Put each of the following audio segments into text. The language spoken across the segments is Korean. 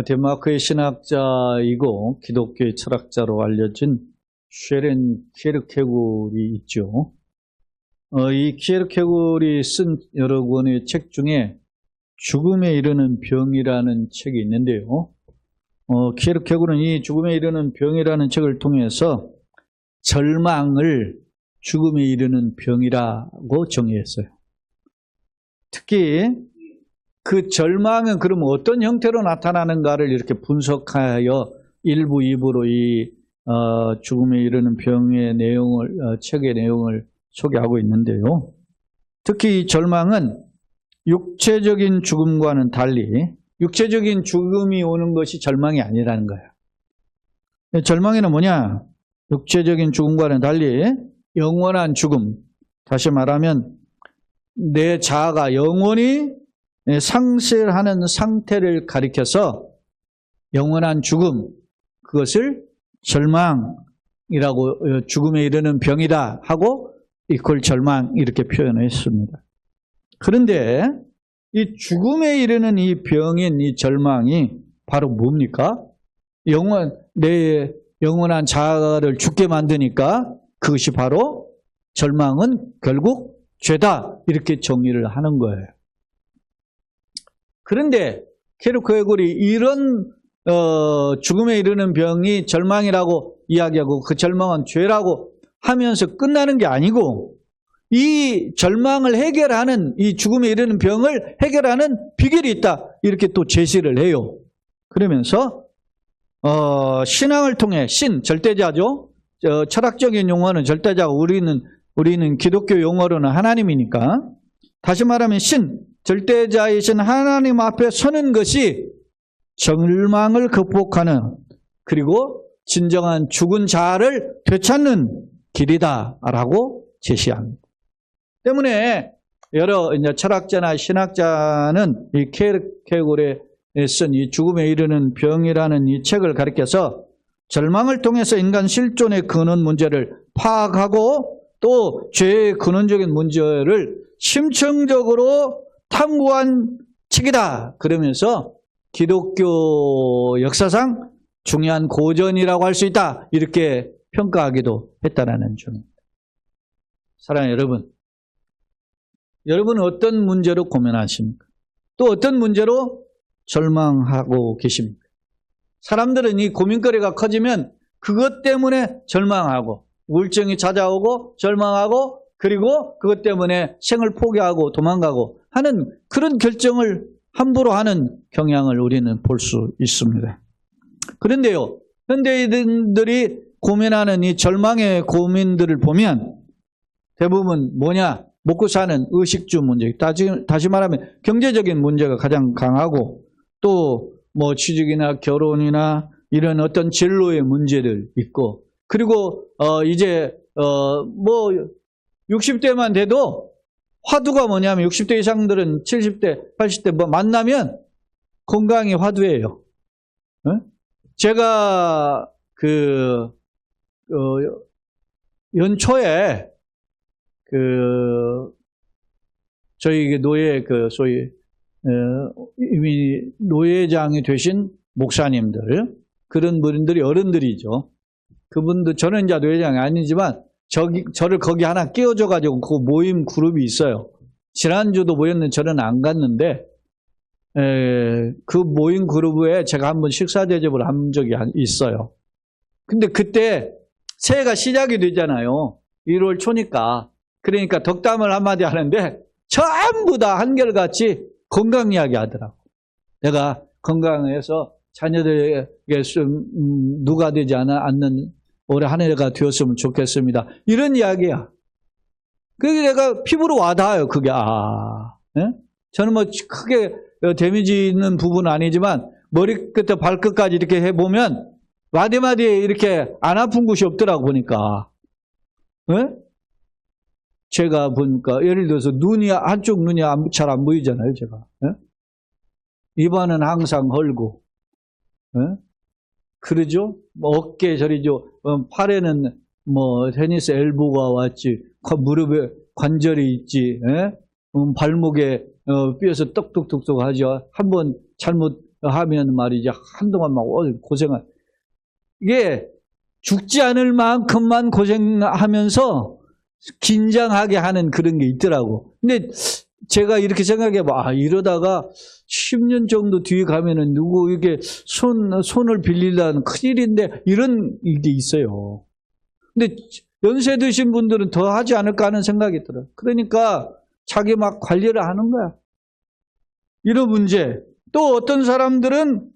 덴마크의 신학자이고 기독교의 철학자로 알려진 쉐렌 키에르케고르이 있죠. 이 키에르케고르이 쓴 여러 권의 책 중에 죽음에 이르는 병이라는 책이 있는데요. 키에르케고르는 이 죽음에 이르는 병이라는 책을 통해서 절망을 죽음에 이르는 병이라고 정의했어요. 특히 그 절망은 그럼 어떤 형태로 나타나는가를 이렇게 분석하여 1부, 2부로 이 죽음에 이르는 병의 내용을 책의 내용을 소개하고 있는데요. 특히 이 절망은 육체적인 죽음과는 달리 육체적인 죽음이 오는 것이 절망이 아니라는 거예요. 절망에는 뭐냐? 육체적인 죽음과는 달리 영원한 죽음, 다시 말하면 내 자아가 영원히 상실하는 상태를 가리켜서 영원한 죽음, 그것을 절망이라고, 죽음에 이르는 병이다 하고 이퀄 절망 이렇게 표현했습니다. 그런데 이 죽음에 이르는 이 병인 이 절망이 바로 뭡니까? 내 영원한 자아를 죽게 만드니까 그것이 바로 절망은 결국 죄다 이렇게 정의를 하는 거예요. 그런데 키에르케고르이 이런 죽음에 이르는 병이 절망이라고 이야기하고 그 절망은 죄라고 하면서 끝나는 게 아니고 이 절망을 해결하는 이 죽음에 이르는 병을 해결하는 비결이 있다 이렇게 또 제시를 해요. 그러면서 신앙을 통해 절대자죠. 철학적인 용어는 절대자고 우리는 기독교 용어로는 하나님이니까 다시 말하면 절대자이신 하나님 앞에 서는 것이 절망을 극복하는 그리고 진정한 죽은 자아를 되찾는 길이다라고 제시합니다. 때문에 여러 이제 철학자나 신학자는 이 키에르케고르에 쓴 이 죽음에 이르는 병이라는 이 책을 가리켜서 절망을 통해서 인간 실존의 근원 문제를 파악하고 또 죄의 근원적인 문제를 심층적으로 탐구한 책이다. 그러면서 기독교 역사상 중요한 고전이라고 할 수 있다. 이렇게 평가하기도 했다라는 점입니다. 사랑하는 여러분, 여러분은 어떤 문제로 고민하십니까? 또 어떤 문제로 절망하고 계십니까? 사람들은 이 고민거리가 커지면 그것 때문에 절망하고 우울증이 찾아오고 절망하고 그리고 그것 때문에 생을 포기하고 도망가고 하는 그런 결정을 함부로 하는 경향을 우리는 볼 수 있습니다. 그런데요, 현대인들이 고민하는 이 절망의 고민들을 보면 대부분 뭐냐? 먹고 사는 의식주 문제, 다시 말하면 경제적인 문제가 가장 강하고 또 뭐 취직이나 결혼이나 이런 어떤 진로의 문제들 있고 그리고 이제 뭐 60대만 돼도 화두가 뭐냐면 60대 이상들은 70대, 80대 뭐 만나면 건강이 화두예요. 제가 연초에 저희 노예 소위 이미 노예장이 되신 목사님들 그런 분들이 어른들이죠. 그분들 저는 이제 노예장이 아니지만 저를 거기 하나 끼워줘가지고 그 모임 그룹이 있어요. 지난주도 모였는데 저는 안 갔는데 그 모임 그룹에 제가 한번 식사 대접을 한 적이 있어요. 근데 그때 새해가 시작이 되잖아요. 1월 초니까. 그러니까 덕담을 한마디 하는데 전부 다 한결같이 건강 이야기 하더라고. 내가 건강해서 자녀들에게 누가 되지 않는 올해 한 해가 되었으면 좋겠습니다. 이런 이야기야. 그게 내가 피부로 와닿아요. 그게 예? 저는 뭐 크게 데미지 있는 부분은 아니지만 머리끝부터 발끝까지 이렇게 해보면 마디마디에 이렇게 안 아픈 곳이 없더라고 보니까. 예? 제가 보니까 예를 들어서 한쪽 눈이 잘 안 보이잖아요. 제가. 예? 입안은 항상 헐고. 예? 그러죠? 뭐 어깨 저리죠. 팔에는 뭐 테니스 엘보가 왔지. 무릎에 관절이 있지. 예? 발목에 뼈에서 떡떡떡떡 하죠. 한번 잘못 하면 말이죠. 한동안 막 고생을. 이게 죽지 않을 만큼만 고생하면서 긴장하게 하는 그런 게 있더라고. 근데 제가 이렇게 생각해봐. 이러다가 10년 정도 뒤에 가면은 누구 이게 손을 빌리려는 큰일인데 이런 게 있어요. 근데 연세 드신 분들은 더 하지 않을까 하는 생각이 들어요. 그러니까 자기 막 관리를 하는 거야. 이런 문제. 또 어떤 사람들은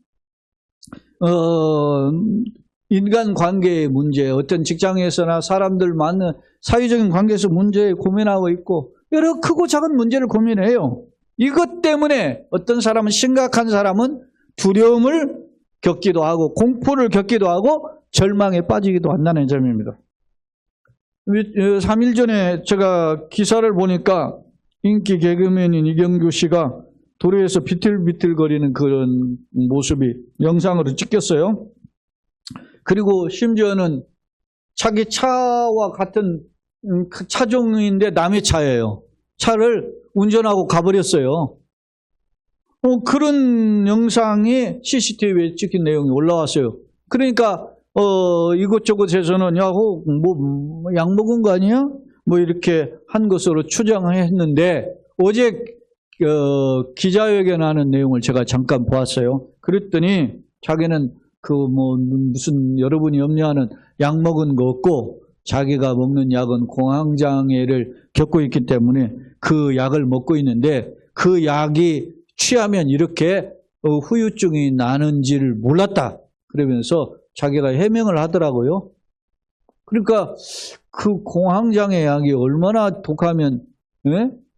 인간관계의 문제, 어떤 직장에서나 사람들 만나는 사회적인 관계에서 문제에 고민하고 있고 여러 크고 작은 문제를 고민해요. 이것 때문에 어떤 사람은, 심각한 사람은 두려움을 겪기도 하고 공포를 겪기도 하고 절망에 빠지기도 한다는 점입니다. 3일 전에 제가 기사를 보니까 인기 개그맨인 이경규 씨가 도로에서 비틀비틀거리는 그런 모습이 영상으로 찍혔어요. 그리고 심지어는 자기 차와 같은 차종인데 남의 차예요. 차를 운전하고 가버렸어요. 그런 영상이 CCTV에 찍힌 내용이 올라왔어요. 그러니까 이곳저곳에서는 약 먹은 거 아니야? 뭐 이렇게 한 것으로 추정했는데 어제 기자회견하는 내용을 제가 잠깐 보았어요. 그랬더니 자기는 무슨 여러분이 염려하는 약 먹은 거 없고 자기가 먹는 약은 공황장애를 겪고 있기 때문에 그 약을 먹고 있는데 그 약이 취하면 이렇게 후유증이 나는지를 몰랐다. 그러면서 자기가 해명을 하더라고요. 그러니까 그 공황장애 약이 얼마나 독하면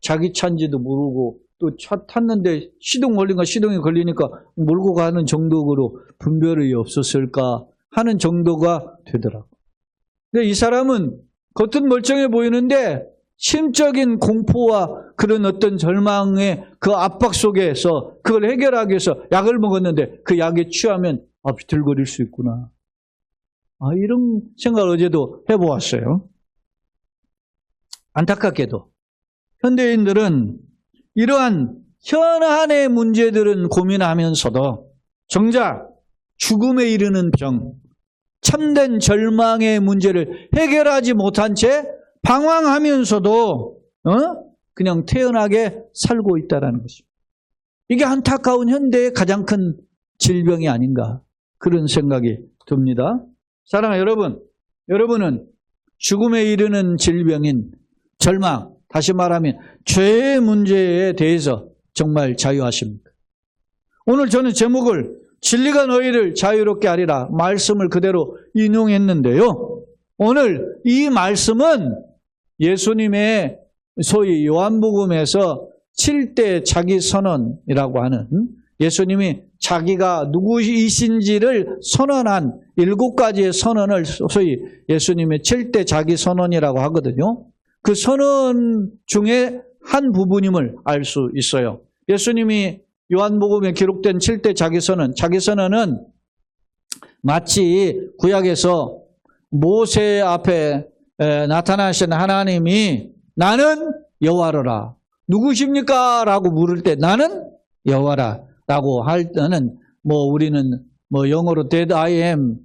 자기 차인지도 모르고 또 차 탔는데 시동이 걸리니까 몰고 가는 정도로 분별이 없었을까 하는 정도가 되더라고요. 근데 이 사람은 겉은 멀쩡해 보이는데 심적인 공포와 그런 어떤 절망의 그 압박 속에서 그걸 해결하기 위해서 약을 먹었는데 그 약에 취하면 비틀거릴 수 있구나. 이런 생각을 어제도 해보았어요. 안타깝게도 현대인들은 이러한 현안의 문제들은 고민하면서도 정작 죽음에 이르는 병, 참된 절망의 문제를 해결하지 못한 채 방황하면서도 그냥 태연하게 살고 있다는 것입니다. 이게 안타까운 현대의 가장 큰 질병이 아닌가 그런 생각이 듭니다. 사랑하는 여러분, 여러분은 죽음에 이르는 질병인 절망, 다시 말하면 죄의 문제에 대해서 정말 자유하십니까? 오늘 저는 제목을 진리가 너희를 자유롭게 하리라 말씀을 그대로 인용했는데요. 오늘 이 말씀은 예수님의 소위 요한복음에서 7대 자기 선언이라고 하는 예수님이 자기가 누구이신지를 선언한 7가지의 선언을 소위 예수님의 7대 자기 선언이라고 하거든요. 그 선언 중에 한 부분임을 알 수 있어요. 예수님이 요한복음에 기록된 7대 자기 선언은 마치 구약에서 모세 앞에 나타나신 하나님이 나는 여호와로라. 누구십니까? 라고 물을 때 나는 여호와라 라고 할 때는 우리는 영어로 that I am,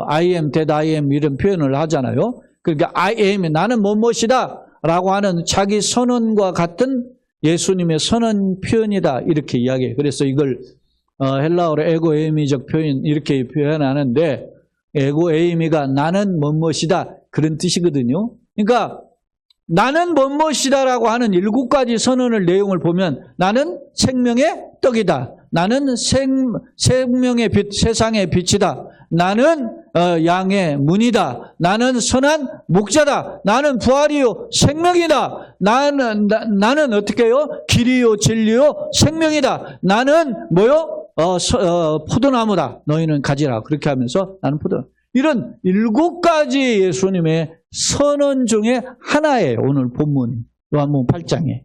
I am, that I am 이런 표현을 하잖아요. 그러니까 I am, 나는 무엇이다 라고 하는 자기 선언과 같은 예수님의 선언 표현이다 이렇게 이야기해요. 그래서 이걸 헬라어로 에고에이미적 표현 이렇게 표현하는데 에고에이미가 나는 무엇이다 그런 뜻이거든요. 그러니까 나는 무엇이다 라고 하는 7가지 선언을 내용을 보면 나는 생명의 떡이다. 나는 생명의 빛, 세상의 빛이다. 나는 양의 문이다. 나는 선한 목자다. 나는 부활이요 생명이다. 나는 어떻게 해요? 길이요 진리요 생명이다. 나는 포도나무다. 너희는 가지라. 그렇게 하면서 나는 포도나무. 이런 7가지 예수님의 선언 중에 하나예요. 오늘 본문 요한복음 8장에.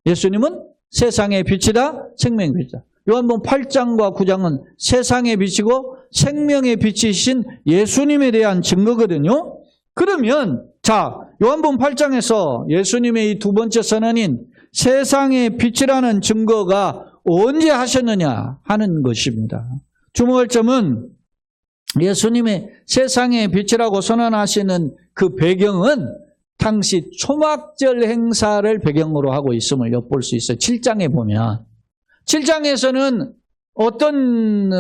예수님은 세상의 빛이다. 생명의 빛이다. 요한복음 8장과 9장은 세상의 빛이고 생명의 빛이신 예수님에 대한 증거거든요. 그러면 요한복음 8장에서 예수님의 이 두 번째 선언인 세상의 빛이라는 증거가 언제 하셨느냐 하는 것입니다. 주목할 점은 예수님이 세상의 빛이라고 선언하시는 그 배경은 당시 초막절 행사를 배경으로 하고 있음을 엿볼 수 있어요. 7장에 보면. 7장에서는 어떤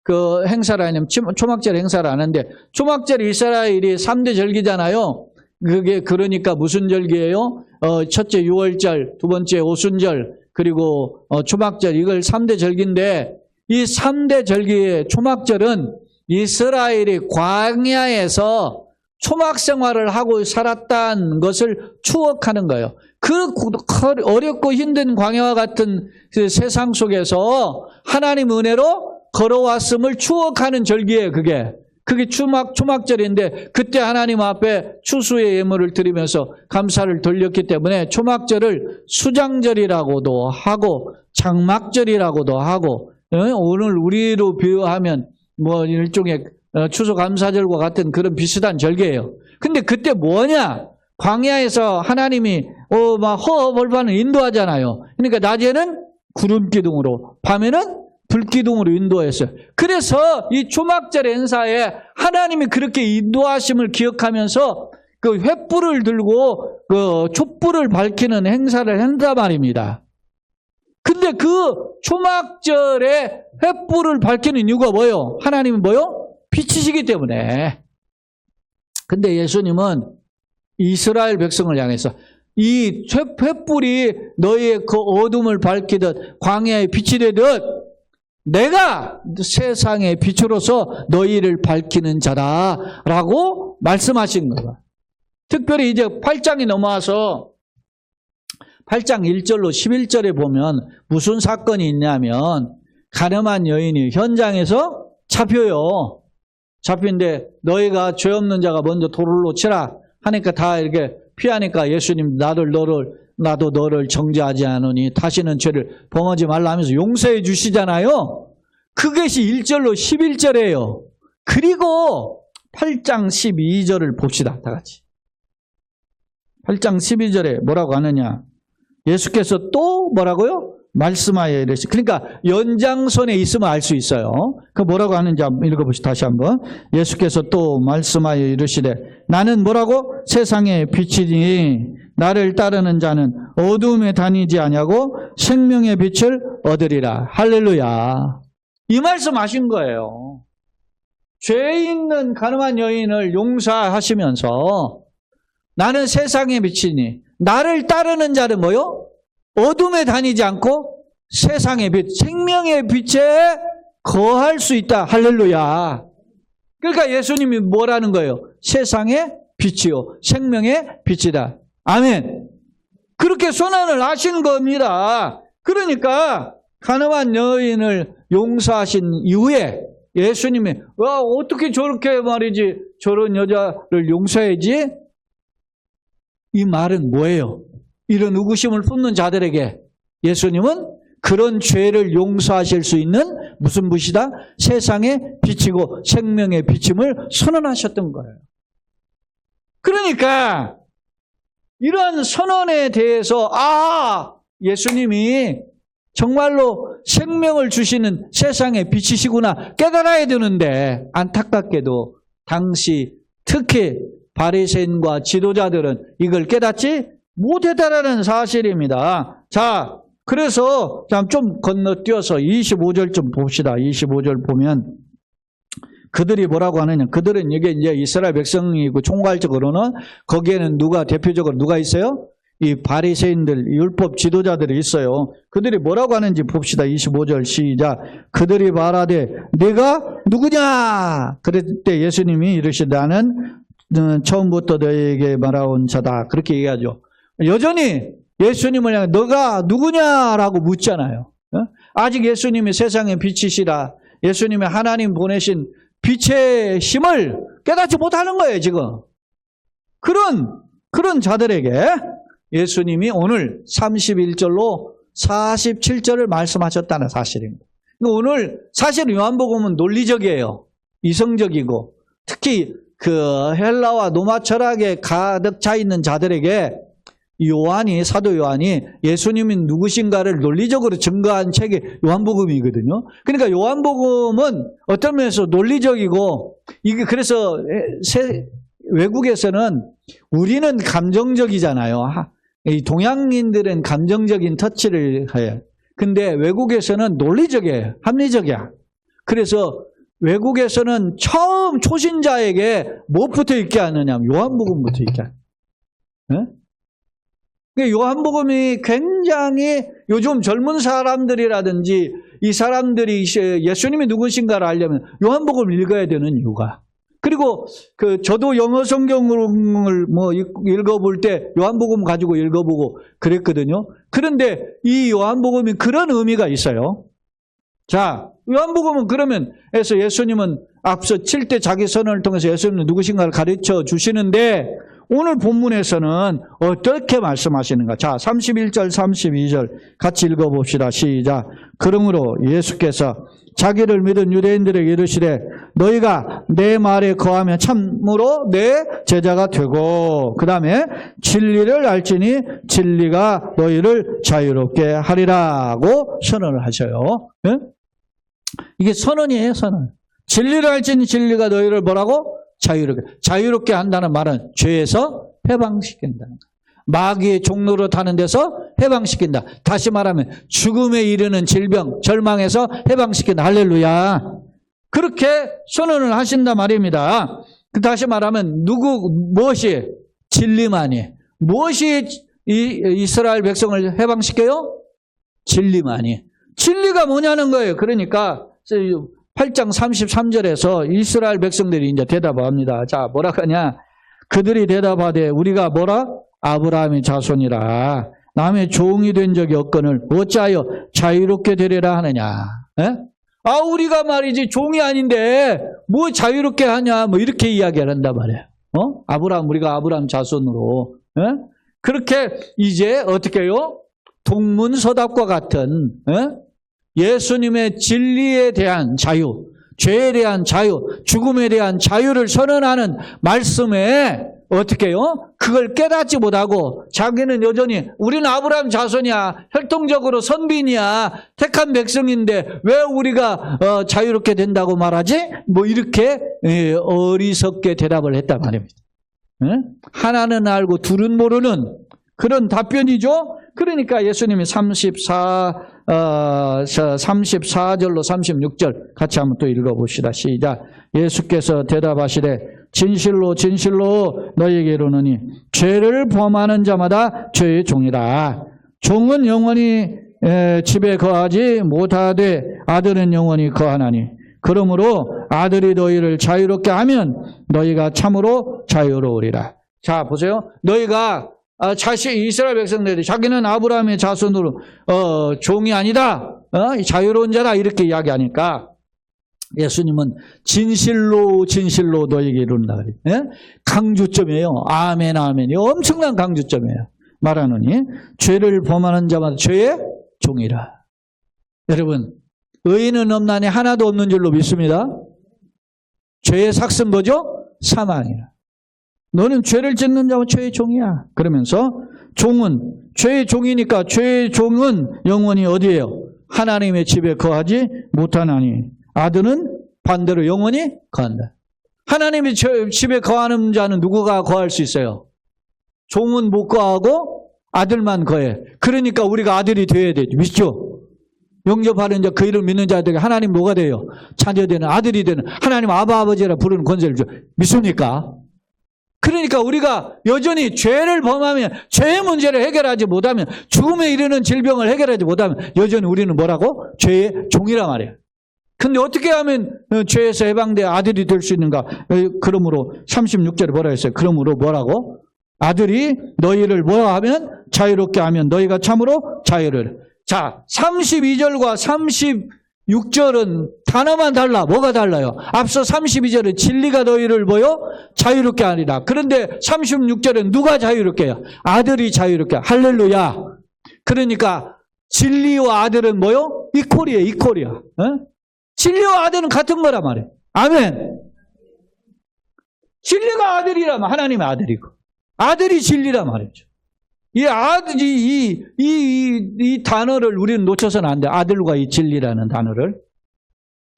그 행사를 하냐면 초막절 행사를 하는데, 초막절 이스라엘이 3대 절기잖아요. 그게 그러니까 무슨 절기예요? 첫째 유월절, 두 번째 오순절, 그리고 초막절, 이걸 3대 절기인데, 이 3대 절기의 초막절은 이스라엘이 광야에서 초막 생활을 하고 살았다는 것을 추억하는 거예요. 그 어렵고 힘든 광야와 같은 그 세상 속에서 하나님 은혜로 걸어왔음을 추억하는 절기예요. 그게 초막절인데, 그때 하나님 앞에 추수의 예물을 드리면서 감사를 돌렸기 때문에 초막절을 수장절이라고도 하고 장막절이라고도 하고, 오늘 우리로 비유하면 뭐 일종의 추수감사절과 같은 그런 비슷한 절기예요. 근데 그때 뭐냐? 광야에서 하나님이 막 허허벌판을 인도하잖아요. 그러니까 낮에는 구름 기둥으로, 밤에는 불 기둥으로 인도했어요. 그래서 이 초막절 행사에 하나님이 그렇게 인도하심을 기억하면서 그 횃불을 들고 그 촛불을 밝히는 행사를 한단 말입니다. 근데 그 초막절에 횃불을 밝히는 이유가 뭐예요? 하나님은 뭐예요? 빛이시기 때문에. 근데 예수님은 이스라엘 백성을 향해서 이 횃불이 너희의 그 어둠을 밝히듯 광야의 빛이 되듯 내가 세상의 빛으로서 너희를 밝히는 자다라고 말씀하신 거예요. 특별히 이제 8장이 넘어와서 8장 1절로 11절에 보면 무슨 사건이 있냐면, 가늠한 여인이 현장에서 잡혀요. 잡힌데 너희가 죄 없는 자가 먼저 돌로 치라 하니까 다 이렇게 피하니까 예수님 나도 너를 정죄하지 않으니 다시는 죄를 범하지 말라 하면서 용서해 주시잖아요. 그것이 1절로 11절이에요. 그리고 8장 12절을 봅시다. 다 같이. 8장 12절에 뭐라고 하느냐. 예수께서 또 뭐라고요? 말씀하여 이르시. 그러니까 연장선에 있으면 알 수 있어요. 그 뭐라고 하는지 한번 읽어보시죠. 다시 한번. 예수께서 또 말씀하여 이르시되 나는 뭐라고? 세상의 빛이니 나를 따르는 자는 어두움에 다니지 아니하고 생명의 빛을 얻으리라. 할렐루야. 이 말씀 하신 거예요. 죄 있는 가늠한 여인을 용서하시면서 나는 세상의 빛이니 나를 따르는 자는 뭐요? 어둠에 다니지 않고 세상의 빛, 생명의 빛에 거할 수 있다. 할렐루야. 그러니까 예수님이 뭐라는 거예요? 세상의 빛이요, 생명의 빛이다. 아멘. 그렇게 선언을 하신 겁니다. 그러니까 가늠한 여인을 용서하신 이후에 예수님이 어떻게 저렇게 말이지 저런 여자를 용서해야지? 이 말은 뭐예요? 이런 의구심을 품는 자들에게 예수님은 그런 죄를 용서하실 수 있는 무슨 빛이다? 세상의 빛이고 생명의 빛임을 선언하셨던 거예요. 그러니까 이런 선언에 대해서 예수님이 정말로 생명을 주시는 세상의 빛이시구나 깨달아야 되는데, 안타깝게도 당시 특히 바리새인과 지도자들은 이걸 깨닫지 못했다라는 사실입니다. 자, 그래서 좀 건너뛰어서 25절 좀 봅시다. 25절 보면 그들이 뭐라고 하느냐. 그들은 이게 이제 이스라엘 백성이고 총괄적으로는 거기에는 대표적으로 누가 있어요? 이 바리새인들, 율법 지도자들이 있어요. 그들이 뭐라고 하는지 봅시다. 25절 시작. 그들이 말하되 네가 누구냐? 그랬을 때 예수님이 이르시되 나는 처음부터 너희에게 말하온 자다. 그렇게 얘기하죠. 여전히 예수님을 향해 너가 누구냐라고 묻잖아요. 아직 예수님이 세상의 빛이시라, 예수님이 하나님 보내신 빛의 힘을 깨닫지 못하는 거예요, 지금. 그런 자들에게 예수님이 오늘 31절로 47절을 말씀하셨다는 사실입니다. 오늘 사실 요한복음은 논리적이에요. 이성적이고 특히 그 헬라와 로마 철학에 가득 차 있는 자들에게 사도 요한이 예수님이 누구신가를 논리적으로 증거한 책이 요한복음이거든요. 그러니까 요한복음은 어떤 면에서 논리적이고, 이게 그래서 외국에서는 우리는 감정적이잖아요. 이 동양인들은 감정적인 터치를 해요. 근데 외국에서는 논리적이에요. 합리적이야. 그래서 외국에서는 처음 초신자에게 무엇부터 읽게 하느냐? 요한복음부터 읽게 하느냐. 요한복음이 굉장히 요즘 젊은 사람들이라든지 이 사람들이 예수님이 누구신가를 알려면 요한복음을 읽어야 되는 이유가. 그리고 저도 영어 성경을 읽어볼 때 요한복음 가지고 읽어보고 그랬거든요. 그런데 이 요한복음이 그런 의미가 있어요. 자, 요한복음은 그러면 해서 예수님은 앞서 7대 자기 선언을 통해서 예수님은 누구신가를 가르쳐 주시는데 오늘 본문에서는 어떻게 말씀하시는가? 자, 31절, 32절 같이 읽어봅시다. 시작. 그러므로 예수께서 자기를 믿은 유대인들에게 이르시되 너희가 내 말에 거하면 참으로 내 제자가 되고 그 다음에 진리를 알지니 진리가 너희를 자유롭게 하리라고 선언을 하셔요. 네? 이게 선언이에요, 선언. 진리를 알지니 진리가 너희를 뭐라고? 자유롭게 한다는 말은 죄에서 해방시킨다는 거예요. 마귀의 종로로 타는 데서 해방시킨다. 다시 말하면 죽음에 이르는 질병, 절망에서 해방시킨다. 할렐루야. 그렇게 선언을 하신단 말입니다. 다시 말하면 무엇이? 진리만이. 무엇이 이스라엘 백성을 해방시켜요? 진리만이. 진리가 뭐냐는 거예요. 그러니까 8장 33절에서 이스라엘 백성들이 이제 대답합니다. 자, 뭐라 하냐? 그들이 대답하되 우리가 뭐라? 아브라함의 자손이라 남의 종이 된 적이 없거늘 어찌하여 자유롭게 되리라 하느냐? 에? 우리가 말이지 종이 아닌데 뭐 자유롭게 하냐? 뭐 이렇게 이야기를 한단 말이에요. 우리가 아브라함 자손으로. 에? 그렇게 이제 어떻게 해요? 동문서답과 같은 예수님의 진리에 대한 자유, 죄에 대한 자유, 죽음에 대한 자유를 선언하는 말씀에 어떻게 해요? 그걸 깨닫지 못하고 자기는 여전히 우리는 아브라함 자손이야, 혈통적으로 선빈이야, 택한 백성인데 왜 우리가 자유롭게 된다고 말하지? 뭐 이렇게 어리석게 대답을 했단 말입니다. 하나는 알고 둘은 모르는 그런 답변이죠. 그러니까 예수님이 34절로 36절 같이 한번 또 읽어봅시다. 시작. 예수께서 대답하시되 진실로 진실로 너희에게 이르노니 죄를 범하는 자마다 죄의 종이라. 종은 영원히 집에 거하지 못하되 아들은 영원히 거하나니 그러므로 아들이 너희를 자유롭게 하면 너희가 참으로 자유로우리라. 자, 보세요. 너희가 이스라엘 백성들이 자기는 아브라함의 자손으로 종이 아니다, 자유로운 자다 이렇게 이야기하니까 예수님은 진실로 진실로 너에게 이른다. 강조점이에요. 아멘 아멘이 엄청난 강조점이에요. 말하노니 죄를 범하는 자마다 죄의 종이라. 여러분, 의인은 없나니 하나도 없는 줄로 믿습니다. 죄의 삭은 뭐죠? 사망이라. 너는 죄를 짓는 자와 죄의 종이야. 그러면서 종은 죄의 종이니까 죄의 종은 영원히 어디예요? 하나님의 집에 거하지 못하나니 아들은 반대로 영원히 거한다. 하나님의 집에 거하는 자는 누구가 거할 수 있어요? 종은 못 거하고 아들만 거해. 그러니까 우리가 아들이 되어야 되죠. 믿죠? 영접하는 자 그 이름 믿는 자들에게 하나님 뭐가 돼요? 자녀 되는 아들이 되는 하나님 아버지라 부르는 권세를 줘. 믿습니까? 그러니까 우리가 여전히 죄를 범하면 죄의 문제를 해결하지 못하면 죽음에 이르는 질병을 해결하지 못하면 여전히 우리는 뭐라고? 죄의 종이란 말이에요. 근데 어떻게 하면 죄에서 해방돼 아들이 될 수 있는가? 그러므로 36절에 뭐라 했어요? 그러므로 뭐라고? 아들이 너희를 뭐라 하면? 자유롭게 하면 너희가 참으로 자유를. 자, 32절과 36절은 단어만 달라. 뭐가 달라요? 앞서 32절은 진리가 너희를 뭐요? 자유롭게 하리라. 그런데 36절은 누가 자유롭게 해요? 아들이 자유롭게. 할렐루야. 그러니까 진리와 아들은 뭐요? 이퀄이에요. 이퀄이야. 진리와 아들은 같은 거란 말이에요. 아멘. 진리가 아들이라면 하나님의 아들이고 아들이 진리란 말이죠. 이 단어를 우리는 놓쳐서는 안 돼. 아들과의 진리라는 단어를.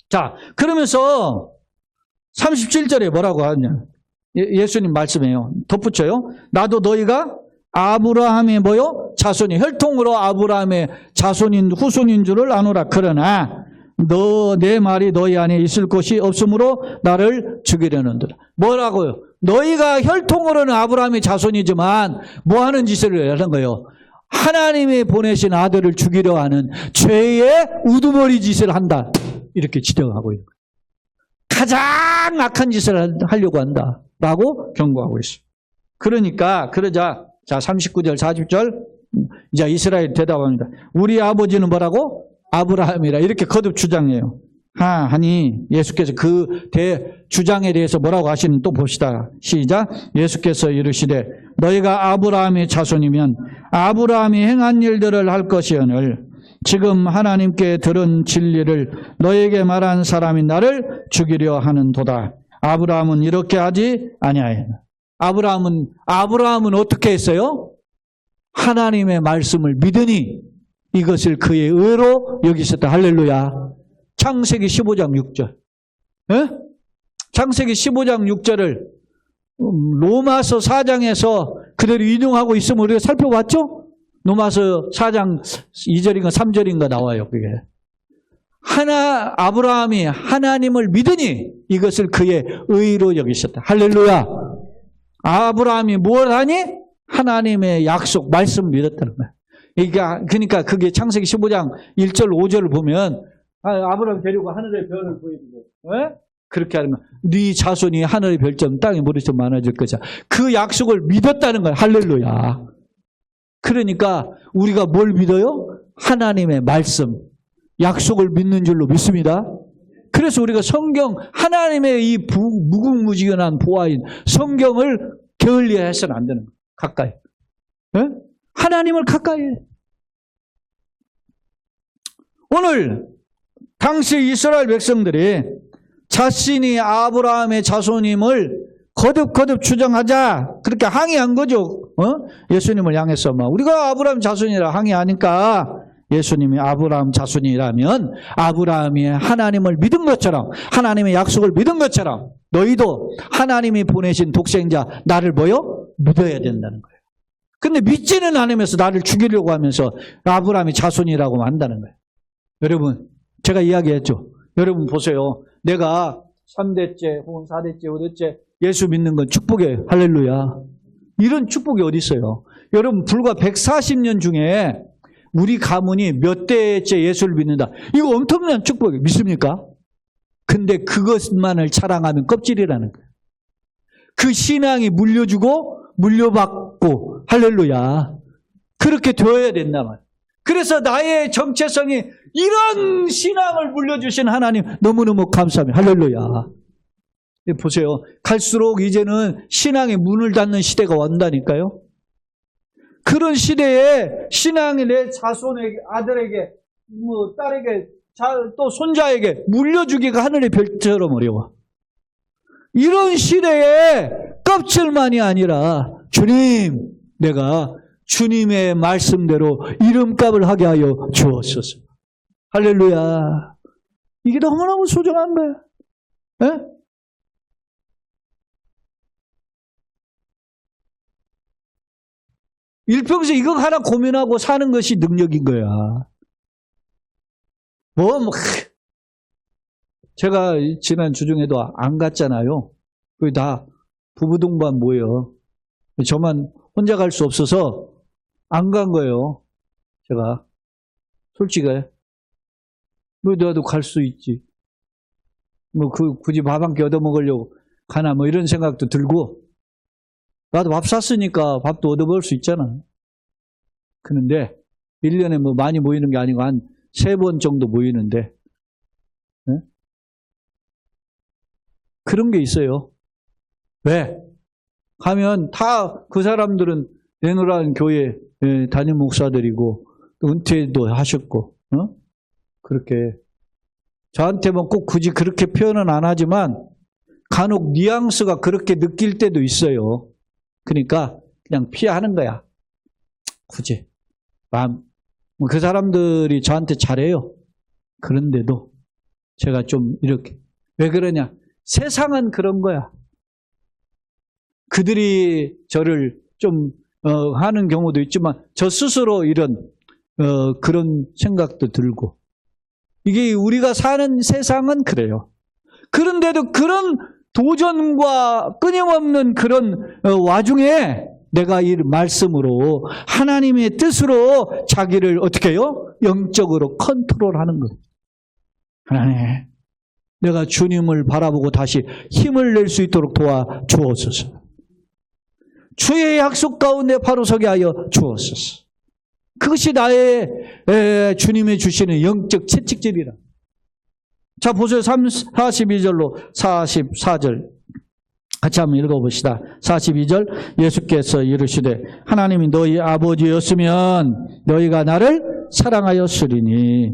자, 그러면서 37절에 뭐라고 하냐. 예수님 말씀이에요. 덧붙여요. 나도 너희가 아브라함의 뭐요? 자손이, 혈통으로 아브라함의 자손인, 후손인 줄을 아노라. 그러나 내 말이 너희 안에 있을 것이 없으므로 나를 죽이려는도다. 뭐라고요? 너희가 혈통으로는 아브라함의 자손이지만 뭐 하는 짓을 하는 거예요? 하나님이 보내신 아들을 죽이려 하는 죄의 우두머리 짓을 한다. 이렇게 지적하고 있는 거예요. 가장 악한 짓을 하려고 한다. 라고 경고하고 있어요. 그러자, 자, 39절, 40절, 이제 이스라엘 대답합니다. 우리 아버지는 뭐라고? 아브라함이라. 이렇게 거듭 주장해요. 하니, 예수께서 그 주장에 대해서 뭐라고 하시는 또 봅시다. 시작. 예수께서 이르시되, 너희가 아브라함의 자손이면 아브라함이 행한 일들을 할 것이오늘, 지금 하나님께 들은 진리를 너에게 말한 사람이 나를 죽이려 하는도다. 아브라함은 이렇게 하지 아니하였나. 아브라함은 어떻게 했어요? 하나님의 말씀을 믿으니 이것을 그의 의로 여기셨다. 할렐루야. 창세기 15장 6절. 에? 창세기 15장 6절을 로마서 4장에서 그대로 인용하고 있으면 우리가 살펴봤죠? 로마서 4장 2절인가 3절인가 나와요. 그게. 아브라함이 하나님을 믿으니 이것을 그의 의로 여기셨다. 할렐루야. 아브라함이 뭘 하니? 하나님의 약속, 말씀 믿었다는 거야. 그러니까 그게 창세기 15장 1절, 5절을 보면 아브라함 데리고 하늘의 별을 보여주고, 그렇게 하면 네 자손이 하늘의 별점 땅에 머리처럼 많아질 것이야. 그 약속을 믿었다는 거야. 할렐루야. 그러니까 우리가 뭘 믿어요? 하나님의 말씀, 약속을 믿는 줄로 믿습니다. 그래서 우리가 성경, 하나님의 이 무궁무진한 보화인 성경을 게을리해서는 안 되는 거예요. 가까이. 하나님을 가까이 해. 오늘 당시 이스라엘 백성들이 자신이 아브라함의 자손임을 거듭 주장하자 그렇게 항의한 거죠. 예수님을 향해서 우리가 아브라함 자손이라 항의하니까 예수님이 아브라함 자손이라면 아브라함이 하나님을 믿은 것처럼, 하나님의 약속을 믿은 것처럼 너희도 하나님이 보내신 독생자 나를 믿어야 된다는 거예요. 근데 믿지는 않으면서 나를 죽이려고 하면서 아브라함이 자손이라고 한다는 거예요. 여러분, 제가 이야기했죠. 여러분 보세요. 내가 3대째 혹은 4대째 5대째 예수 믿는 건 축복이에요. 할렐루야. 이런 축복이 어디 있어요? 여러분, 불과 140년 중에 우리 가문이 몇 대째 예수를 믿는다. 이거 엄청난 축복이에요. 믿습니까? 근데 그것만을 자랑하면 껍질이라는 거예요. 그 신앙이 물려받고 할렐루야. 그렇게 되어야 된다 말이에요. 그래서 나의 정체성이 이런 신앙을 물려주신 하나님 너무너무 감사합니다. 할렐루야. 보세요. 갈수록 이제는 신앙의 문을 닫는 시대가 온다니까요. 그런 시대에 신앙이 내 자손에게, 아들에게, 딸에게, 또 손자에게 물려주기가 하늘의 별처럼 어려워. 이런 시대에 껍질만이 아니라 주님, 내가 주님의 말씀대로 이름값을 하게 하여 주옵소서. 할렐루야. 이게 너무너무 소중한 거야. 에? 일평생 이거 하나 고민하고 사는 것이 능력인 거야. 제가 지난 주중에도 안 갔잖아요. 거기 다 부부 동반 모여. 저만 혼자 갈 수 없어서 안 간 거예요. 제가. 솔직히. 나도 갈 수 있지. 굳이 밥 한 끼 얻어먹으려고 가나, 이런 생각도 들고. 나도 밥 샀으니까 밥도 얻어먹을 수 있잖아. 그런데 1년에 많이 모이는 게 아니고 한 3번 정도 모이는데 그런 게 있어요. 왜? 가면 다 그 사람들은 내노라는 교회 담임 목사들이고 또 은퇴도 하셨고 그렇게 저한테 꼭 굳이 그렇게 표현은 안 하지만 간혹 뉘앙스가 그렇게 느낄 때도 있어요. 그러니까 그냥 피하는 거야. 굳이. 그 사람들이 저한테 잘해요. 그런데도 제가 좀 이렇게. 왜 그러냐? 세상은 그런 거야. 그들이 저를 좀 하는 경우도 있지만 저 스스로 이런 그런 생각도 들고. 이게 우리가 사는 세상은 그래요. 그런데도 그런 도전과 끊임없는 그런 와중에 내가 이 말씀으로 하나님의 뜻으로 자기를 어떻게 해요? 영적으로 컨트롤하는 거예요. 하나님, 내가 주님을 바라보고 다시 힘을 낼 수 있도록 도와주옵소서. 주의 약속 가운데 바로 서게 하여 주옵소서. 그것이 나의 주님이 주시는 영적 채찍질이라. 자, 보세요. 42절로 44절. 같이 한번 읽어봅시다. 42절. 예수께서 이르시되 하나님이 너희 아버지였으면 너희가 나를 사랑하였으리니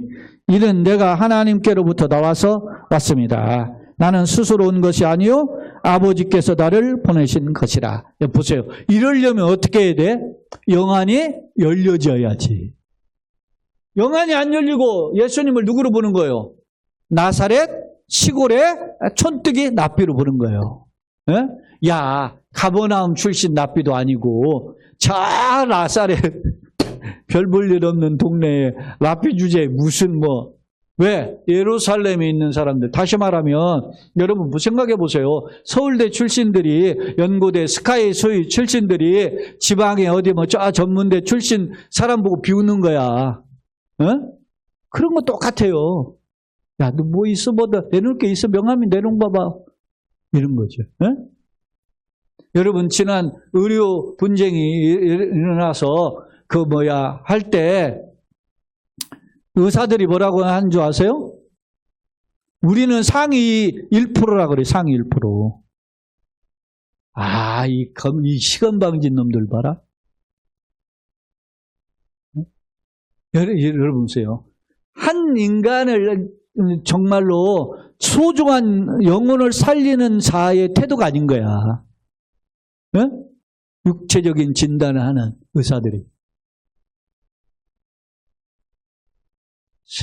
이는 내가 하나님께로부터 나와서 왔습니다. 나는 스스로 온 것이 아니요 아버지께서 나를 보내신 것이라. 보세요. 이러려면 어떻게 해야 돼? 영안이 열려져야지. 영안이 안 열리고 예수님을 누구로 보는 거예요? 나사렛 시골의 촌뜨기 납비로 보는 거예요. 에? 야, 가버나움 출신 납비도 아니고 저 나사렛 별 볼 일 없는 동네에 납비 주제에 무슨 왜? 예루살렘에 있는 사람들. 다시 말하면 여러분 생각해 보세요. 서울대 출신들이 연고대 스카이 소위 출신들이 지방에 어디 전문대 출신 사람 보고 비웃는 거야. 그런 거 똑같아요. 야, 너 뭐 있어? 내놓을 게 있어? 명함이 내놓은 봐봐. 이런 거죠. 여러분 지난 의료 분쟁이 일어나서 할 때 의사들이 뭐라고 하는 줄 아세요? 우리는 상위 1%라 그래, 상위 1%. 아, 이 시건방진 놈들 봐라. 여러분 보세요. 한 인간을 정말로 소중한 영혼을 살리는 자의 태도가 아닌 거야. 육체적인 진단을 하는 의사들이.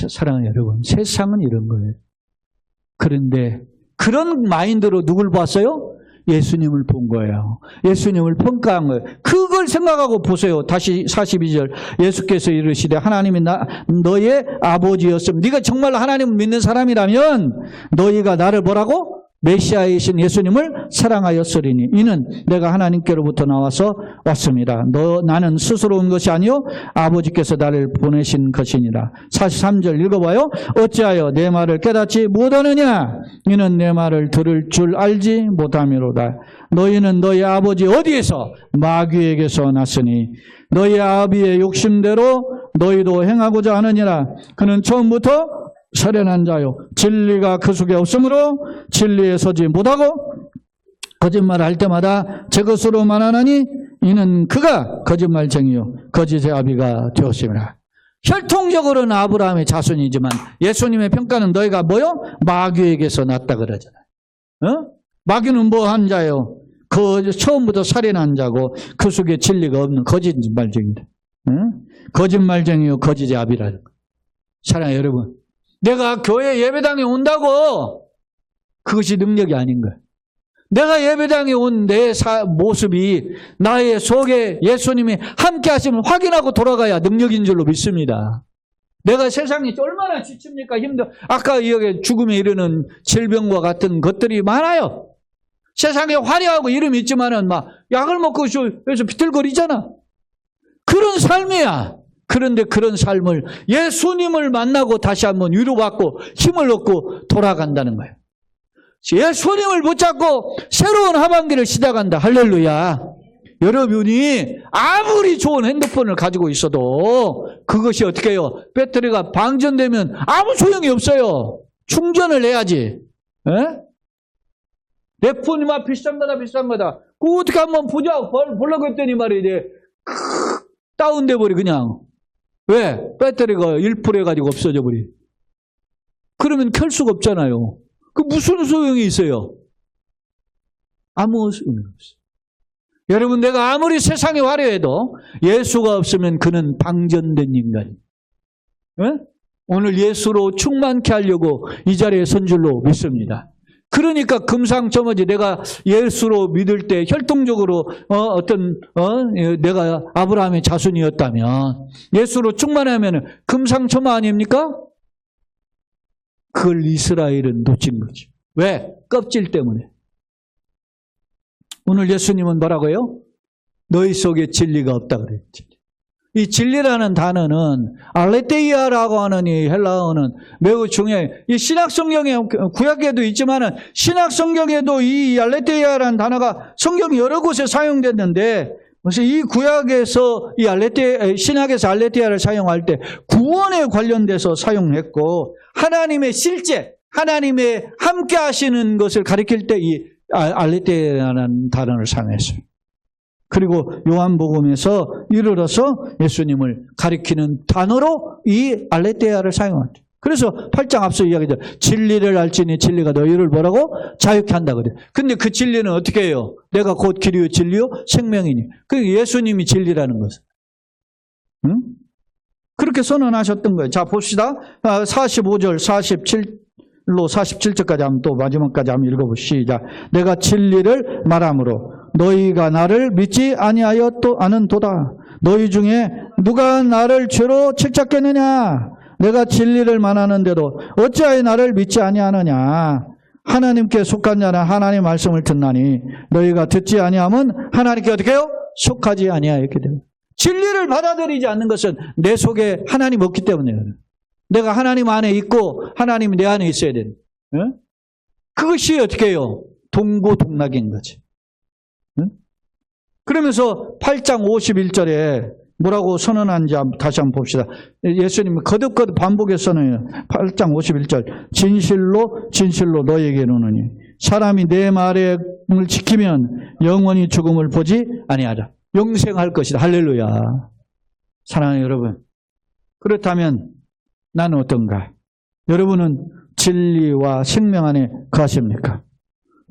사랑하는 여러분, 세상은 이런 거예요. 그런데 그런 마인드로 누굴 봤어요? 예수님을 본 거예요. 예수님을 평가한 거예요. 그걸 생각하고 보세요. 다시 42절. 예수께서 이르시되 하나님이 너의 아버지였으면, 네가 정말로 하나님을 믿는 사람이라면 너희가 나를 뭐라고? 메시아이신 예수님을 사랑하였으리니 이는 내가 하나님께로부터 나와서 왔습니다. 나는 스스로 온 것이 아니요 아버지께서 나를 보내신 것이니라. 43절 읽어봐요. 어찌하여 내 말을 깨닫지 못하느냐? 이는 내 말을 들을 줄 알지 못함이로다. 너희는 너희 아버지 어디에서? 마귀에게서 났으니 너희 아비의 욕심대로 너희도 행하고자 하느니라. 그는 처음부터 살인한 자요 진리가 그 속에 없으므로 진리에 서지 못하고 거짓말을 할 때마다 제 것으로 말하나니 이는 그가 거짓말쟁이요 거짓의 아비가 되었습니다. 혈통적으로는 아브라함의 자손이지만 예수님의 평가는 너희가 뭐요? 마귀에게서 났다 그러잖아요. 마귀는 뭐 한 자요? 처음부터 살인한 자고 그 속에 진리가 없는 거짓말쟁이다. 거짓말쟁이요 거짓의 아비라는 거. 사랑하는 여러분, 내가 교회 예배당에 온다고 그것이 능력이 아닌 거예요. 내가 예배당에 온 내 모습이 나의 속에 예수님이 함께 하시면 확인하고 돌아가야 능력인 줄로 믿습니다. 내가 세상이 얼마나 지칩니까? 아까 여기 죽음에 이르는 질병과 같은 것들이 많아요. 세상에 화려하고 이름이 있지만은 막 약을 먹고 여기서 비틀거리잖아. 그런 삶이야. 그런데 그런 삶을 예수님을 만나고 다시 한번 위로받고 힘을 얻고 돌아간다는 거예요. 예수님을 붙잡고 새로운 하반기를 시작한다. 할렐루야. 여러분이 아무리 좋은 핸드폰을 가지고 있어도 그것이 어떻게 해요? 배터리가 방전되면 아무 소용이 없어요. 충전을 해야지. 내 폰이 막 비싼 거다. 그거 어떻게 한번 보려고 했더니 말이야. 다운돼 버리 그냥. 왜? 배터리가 1% 해가지고 없어져 버리. 그러면 켤 수가 없잖아요. 그 무슨 소용이 있어요? 아무 소용이 없어요. 여러분, 내가 아무리 세상에 화려해도 예수가 없으면 그는 방전된 인간입니다. 예? 오늘 예수로 충만케 하려고 이 자리에 선 줄로 믿습니다. 그러니까 금상첨화지. 내가 예수로 믿을 때 혈통적으로 내가 아브라함의 자손이었다면, 예수로 충만하면 금상첨화 아닙니까? 그걸 이스라엘은 놓친 거죠. 왜? 껍질 때문에. 오늘 예수님은 뭐라고요? 너희 속에 진리가 없다 그랬지. 이 진리라는 단어는 알레테이아라고 하는 이 헬라어는 매우 중요해요. 이 신약성경에, 구약에도 있지만은 신약성경에도 이 알레테이아라는 단어가 성경 여러 곳에 사용됐는데, 그래서 이 구약에서 신약에서 알레테이아를 사용할 때 구원에 관련돼서 사용했고, 하나님의 실제, 하나님의 함께 하시는 것을 가리킬 때 이 알레테이아라는 단어를 사용했어요. 그리고 요한복음에서 이르러서 예수님을 가리키는 단어로 이 알레테이아를 사용한다. 그래서 8장 앞서 이야기죠. 진리를 알지니 진리가 너희를 뭐라고? 자유케 한다 그래. 근데 그 진리는 어떻게 해요? 내가 곧 길이요 진리요 생명이니. 그 예수님이 진리라는 것은. 응? 그렇게 선언하셨던 거예요. 자, 봅시다. 45절 47로 47절까지 한번 또 마지막까지 한번 읽어보시죠. 시작. 내가 진리를 말함으로 너희가 나를 믿지 아니하여 또 아는도다. 너희 중에 누가 나를 죄로 책잡겠느냐? 내가 진리를 말하는데도 어찌하여 나를 믿지 아니하느냐? 하나님께 속한 자는 하나님의 말씀을 듣나니 너희가 듣지 아니하면 하나님께 어떻게 해요? 속하지 아니하였기 때문에. 진리를 받아들이지 않는 것은 내 속에 하나님 없기 때문이에요. 내가 하나님 안에 있고 하나님이 내 안에 있어야 되는. 그것이 어떻게 해요? 동고동락인 거지. 그러면서 8장 51절에 뭐라고 선언한지 다시 한번 봅시다. 예수님이 거듭거듭 반복해서 선언해요. 8장 51절. 진실로 진실로 너희에게 이르노니 사람이 내 말을 지키면 영원히 죽음을 보지 아니하라. 영생할 것이다. 할렐루야. 사랑하는 여러분, 그렇다면 나는 어떤가? 여러분은 진리와 생명 안에 거하십니까?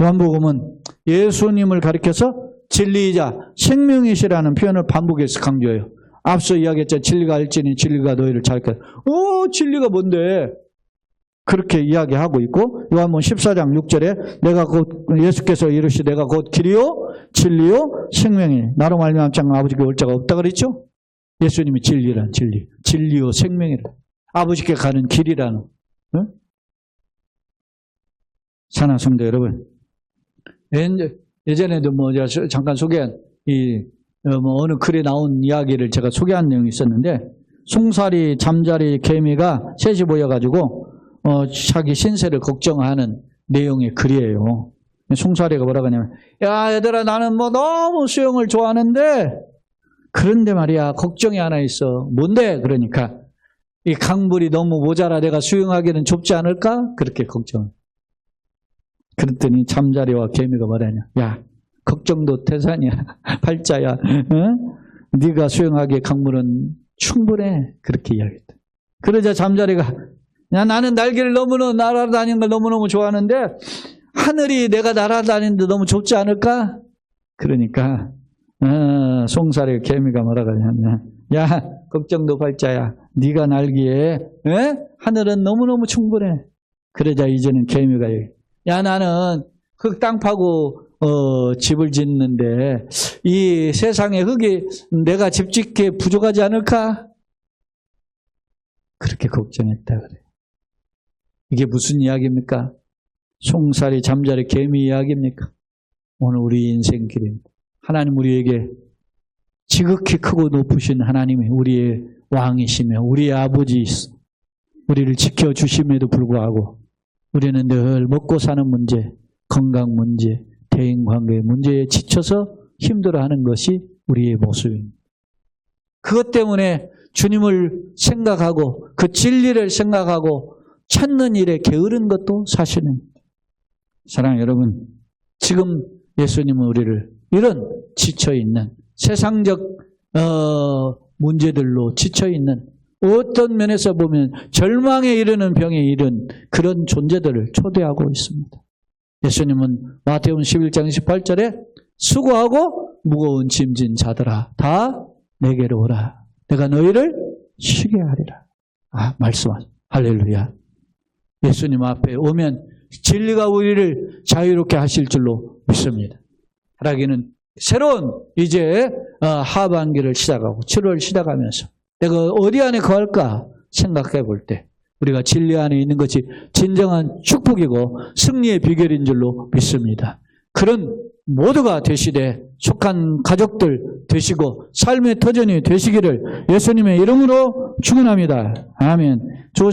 요한복음은 예수님을 가리켜서 진리이자 생명이시라는 표현을 반복해서 강조해요. 앞서 이야기했죠. 진리가 알지니 진리가 너희를 자유케 하라. 진리가 뭔데? 그렇게 이야기하고 있고, 요한복음 14장 6절에 내가 곧 예수께서 이르시 내가 곧 길이요 진리요 생명이니 나로 말미암아 아버지께 올 자가 없다 그랬죠? 예수님이 진리란 진리, 진리요 생명이라. 아버지께 가는 길이라는. 응? 사랑하는 성도 여러분, 예전에도 제가 잠깐 소개한 어느 글에 나온 이야기를 제가 소개한 내용이 있었는데, 송사리, 잠자리, 개미가 셋이 모여가지고 자기 신세를 걱정하는 내용의 글이에요. 송사리가 뭐라고 하냐면, 야 얘들아, 나는 너무 수영을 좋아하는데 그런데 말이야 걱정이 하나 있어. 뭔데? 그러니까 이 강물이 너무 모자라 내가 수영하기는 좁지 않을까? 그렇게 걱정. 그랬더니 잠자리와 개미가 말하냐, 야 걱정도 태산이야. 팔자야. 네가 수영하기에 강물은 충분해. 그렇게 이야기했다. 그러자 잠자리가, 야 나는 날개를 너무너무 날아다니는 걸 너무너무 좋아하는데 하늘이 내가 날아다니는데 너무 좁지 않을까? 그러니까 송사리 개미가 뭐라고 하냐면, 야 걱정도 팔자야. 네가 날기에 하늘은 너무너무 충분해. 그러자 이제는 개미가, 야 나는 흙 땅 파고 집을 짓는데 이 세상에 흙이 내가 집 짓기에 부족하지 않을까? 그렇게 걱정했다 그래. 이게 무슨 이야기입니까? 송사리, 잠자리, 개미 이야기입니까? 오늘 우리 인생길입니다. 하나님 우리에게 지극히 크고 높으신 하나님이 우리의 왕이시며 우리의 아버지이시오. 우리를 지켜주심에도 불구하고 우리는 늘 먹고 사는 문제, 건강 문제, 대인관계 문제에 지쳐서 힘들어하는 것이 우리의 모습입니다. 그것 때문에 주님을 생각하고 그 진리를 생각하고 찾는 일에 게으른 것도 사실입니다. 사랑하는 여러분, 지금 예수님은 우리를 이런 지쳐있는 세상적 문제들로 지쳐있는, 어떤 면에서 보면 절망에 이르는 병에 이른 그런 존재들을 초대하고 있습니다. 예수님은 마태복음 11장 28절에 수고하고 무거운 짐진 자들아 다 내게로 오라. 내가 너희를 쉬게 하리라. 말씀하세요. 할렐루야. 예수님 앞에 오면 진리가 우리를 자유롭게 하실 줄로 믿습니다. 하라기는 새로운 이제 하반기를 시작하고 7월 시작하면서 내가 어디 안에 거할까 생각해 볼 때 우리가 진리 안에 있는 것이 진정한 축복이고 승리의 비결인 줄로 믿습니다. 그런 모두가 되시되 속한 가족들 되시고 삶의 터전이 되시기를 예수님의 이름으로 축원합니다. 아멘.